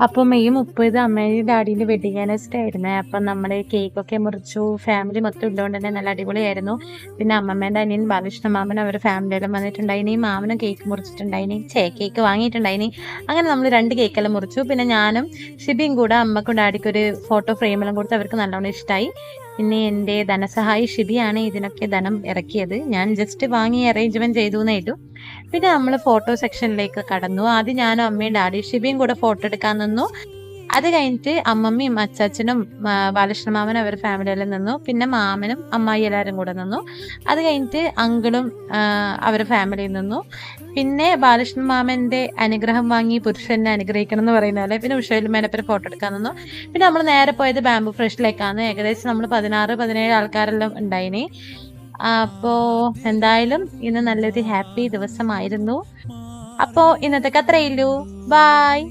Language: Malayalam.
അപ്പോൾ മെയ് 30 അമ്മേൻ്റെയും ഡാഡീൻ്റെ വെഡിങ് ആനിവേഴ്സറി ആയിരുന്നേ. അപ്പം നമ്മൾ കേക്കൊക്കെ മുറിച്ചു. ഫാമിലി മൊത്തം ഉള്ളതുകൊണ്ട് തന്നെ നല്ല അടിപൊളിയായിരുന്നു. പിന്നെ അമ്മമ്മേൻ്റെ അനിയൻ ബാലകൃഷ്ണ മാമൻ അവരുടെ ഫാമിലിയെല്ലാം വന്നിട്ടുണ്ടായിനി. മാമനും കേക്ക് മുറിച്ചിട്ടുണ്ടായിനി. കേക്ക് വാങ്ങിയിട്ടുണ്ടായിനി. അങ്ങനെ നമ്മൾ 2 കേക്കെല്ലാം മുറിച്ചു. പിന്നെ ഞാനും ഷിബിയും കൂടെ അമ്മക്കും ഡാഡിക്കും ഒരു ഫോട്ടോ ഫ്രെയിമെല്ലാം കൊടുത്ത് അവർക്ക് നല്ലോണം ഇഷ്ടമായി. പിന്നെ എൻ്റെ ധനസഹായി ഷിബിയാണ് ഇതിനൊക്കെ ധനം ഇറക്കിയത്. ഞാൻ ജസ്റ്റ് വാങ്ങി അറേഞ്ച്മെൻറ്റ് ചെയ്തു എന്നേറ്റു. പിന്നെ നമ്മൾ ഫോട്ടോ സെക്ഷനിലേക്ക് കടന്നു. ആദ്യം ഞാനും അമ്മയും ഡാഡി ഷിബിയും കൂടെ ഫോട്ടോ എടുക്കാൻ നിന്നു. അത് കഴിഞ്ഞിട്ട് അമ്മമ്മയും അച്ചാച്ചനും ബാലകൃഷ്ണ മാമനും അവരുടെ ഫാമിലിയെല്ലാം നിന്നു. പിന്നെ മാമനും അമ്മായി എല്ലാവരും കൂടെ നിന്നു. അത് കഴിഞ്ഞിട്ട് അങ്കിളും അവരുടെ ഫാമിലിയിൽ നിന്നു. പിന്നെ ബാലകൃഷ്ണ മാമൻ്റെ അനുഗ്രഹം വാങ്ങി പുരുഷനെ അനുഗ്രഹിക്കണം എന്ന് പറയുന്ന പോലെ പിന്നെ ഉഷയിലും മേനപ്പുരം ഫോട്ടോ എടുക്കാൻ നിന്നു. പിന്നെ നമ്മൾ നേരെ പോയത് ബാംബു ഫ്രഷിലേക്കാണ്. ഏകദേശം നമ്മൾ 16-17 ആൾക്കാരെല്ലാം ഉണ്ടായിനി. അപ്പോൾ എന്തായാലും ഇന്ന് നല്ലൊരു ഹാപ്പി ദിവസമായിരുന്നു. അപ്പോൾ ഇന്നത്തേക്ക് അത്രയേ ഉള്ളൂ. ബായ്.